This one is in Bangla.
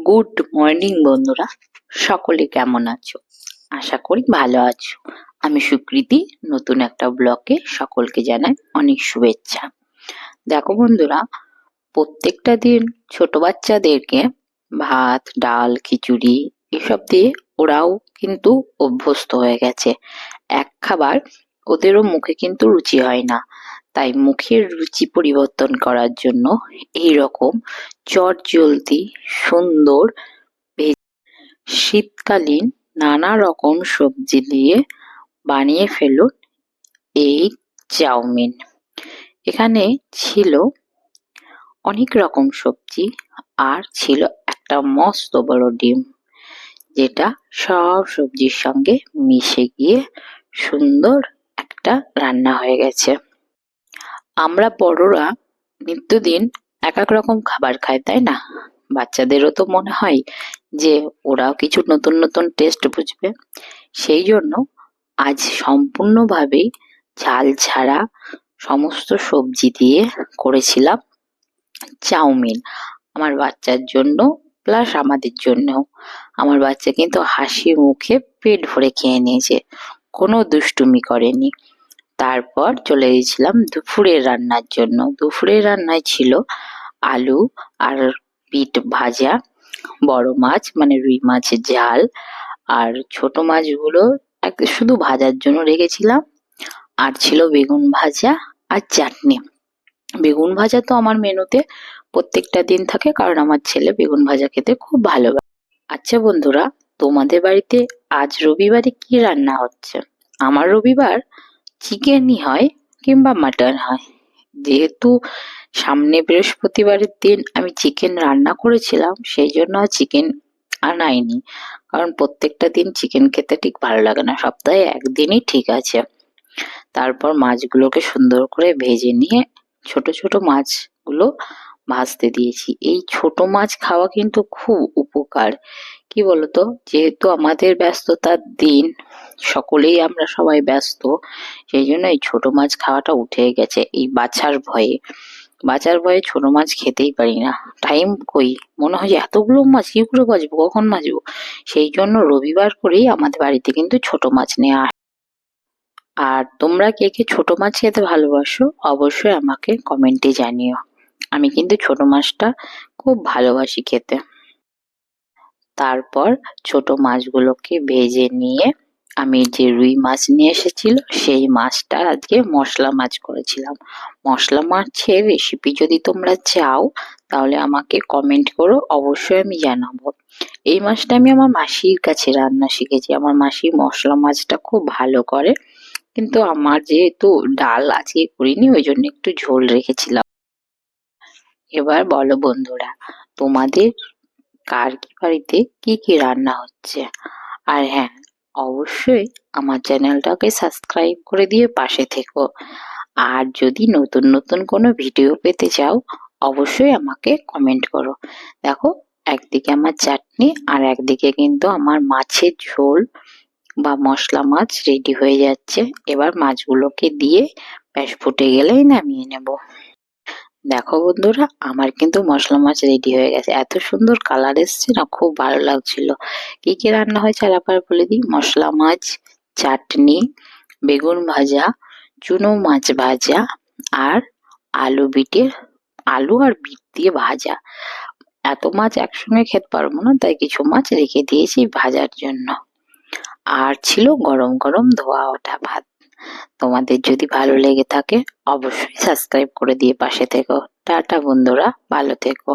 গুড মর্নিং বন্ধুরা, সকলে কেমন আছো? আশা করি ভালো আছো। আমি সুকৃতি নতুন একটা ব্লগে সকলকে জানাই অনেক শুভেচ্ছা। দেখো বন্ধুরা, প্রত্যেকটা দিন ছোট বাচ্চাদেরকে ভাত, ডাল, খিচুড়ি এসব দিয়ে ওরাও কিন্তু অভ্যস্ত হয়ে গেছে। এক খাবার ওদেরও মুখে কিন্তু রুচি হয় না। তাই মুখের রুচি পরিবর্তন করার জন্য এই রকম চটজলদি সুন্দর শীতকালীন নানা রকম সবজি দিয়ে বানিয়ে ফেলুন এই চাউমিন। এখানে ছিল অনেক রকম সবজি আর ছিল একটা মস্ত বড় ডিম, যেটা সব সবজির সঙ্গে মিশে গিয়ে সুন্দর একটা রান্না হয়ে গেছে। আমরা বড়রা নিত্যদিন এক এক রকম খাবার খাই, তাই না? বাচ্চাদেরও তো মনে হয় যে ওরাও কিছু নতুন নতুন টেস্ট বুঝবে। সেই জন্য আজ সম্পূর্ণভাবেই ঝাল ছাড়া সমস্ত সবজি দিয়ে করেছিলাম চাউমিন, আমার বাচ্চার জন্য প্লাস আমাদের জন্যও। আমার বাচ্চা কিন্তু হাসি মুখে পেট ভরে খেয়ে নিয়েছে, কোনো দুষ্টুমি করেনি। তারপর চলে গেছিলাম দুপুরের রান্নার জন্য। দুপুরের রান্নায় ছিল আলু আর বিট ভাজা, বড় মাছ মানে রুই মাছের ঝাল, আর ছোট মাছগুলো শুধু ভাজার জন্য রেখেছিলাম। আর ছিল বেগুন ভাজা আর চাটনি। বেগুন ভাজা তো আমার মেনুতে প্রত্যেকটা দিন থাকে, কারণ আমার ছেলে বেগুন ভাজা খেতে খুব ভালোবাসে। আচ্ছা বন্ধুরা, তোমাদের বাড়িতে আজ রবিবারে কি রান্না হচ্ছে? আমার রবিবার চিকেনই হয় কিংবা মাটন হয়। যেহেতু সামনে বৃহস্পতিবারের দিন আমি চিকেন রান্না করেছিলাম, সেই জন্য চিকেন আনাইনি, কারণ প্রত্যেকটা দিন চিকেন খেতে ঠিক ভালো লাগে না, সপ্তাহে একদিনই ঠিক আছে। তারপর মাছগুলোকে সুন্দর করে ভেজে নিয়ে ছোট ছোট মাছগুলো ভাজতে দিয়েছি। এই ছোট মাছ খাওয়া কিন্তু খুব উপকার। কি বলতো, যেহেতু আমাদের ব্যস্ততার দিন, সকলেই আমরা সবাই ব্যস্ত, সেই জন্য এই ছোট মাছ খাওয়াটা উঠে গেছে এই বাঁচার ভয়ে ছোট মাছ খেতেই পারি না। টাইম কই, মনে হয় যে এতগুলো মাছ কি করে বাঁচবো, কখন বাঁচবো। সেই জন্য রবিবার করেই আমাদের বাড়িতে কিন্তু ছোট মাছ নেওয়া হয়। আর তোমরা কে কে ছোট মাছ খেতে ভালোবাসো অবশ্যই আমাকে কমেন্টে জানিও। আমি কিন্তু ছোট মাছটা খুব ভালোবাসি খেতে। তারপর ছোট মাছগুলোকে ভেজে নিয়ে আমি যে রুই মাছ নিয়ে এসেছিল সেই মাছটা আজকে মশলা মাছ করেছিলাম। মশলা মাছের রেসিপি যদি তোমরা চাও তাহলে আমাকে কমেন্ট করো, অবশ্যই আমি জানাবো। এই মাছটা আমি আমার মাসির কাছে রান্না শিখেছি। আমার মাসি মশলা মাছটা খুব ভালো করে, কিন্তু আমার যেহেতু ডাল আজকে করিনি, ওই জন্য একটু ঝোল রেখেছিলাম। এবার বলো বন্ধুরা, তোমাদের কার কি বাড়িতে কি কি রান্না হচ্ছে? আর হ্যাঁ, অবশ্যই আমার চ্যানেলটাকে সাবস্ক্রাইব করে দিয়ে পাশে থেকো। আর যদি নতুন নতুন কোনো ভিডিও পেতে চাও অবশ্যই আমাকে কমেন্ট করো। দেখো, একদিকে আমার চাটনি আর একদিকে কিন্তু আমার মাছের ঝোল বা মশলা মাছ রেডি হয়ে যাচ্ছে। এবার মাছগুলোকে দিয়ে ব্যাস ফুটে গেলেই নামিয়ে নেব। দেখো বন্ধুরা, আমার কিন্তু মশলা মাছ রেডি হয়ে গেছে। এত সুন্দর কালার এসছে না, খুব ভালো লাগছিল। কি কি রান্না হয়েছে আর একবার বলে দিই। মশলা মাছ, চাটনি, বেগুন ভাজা, চুনো মাছ ভাজা, আর আলু আর বিট দিয়ে ভাজা। এত মাছ একসঙ্গে খেতে পারবো না, তাই কিছু মাছ রেখে দিয়েছি ভাজার জন্য। আর ছিল গরম গরম ধোয়া ওঠা ভাত। তোমাদের যদি ভালো লেগে থাকে অবশ্যই সাবস্ক্রাইব করে দিয়ে পাশে থেকো। টাটা বন্ধুরা, ভালো থেকো।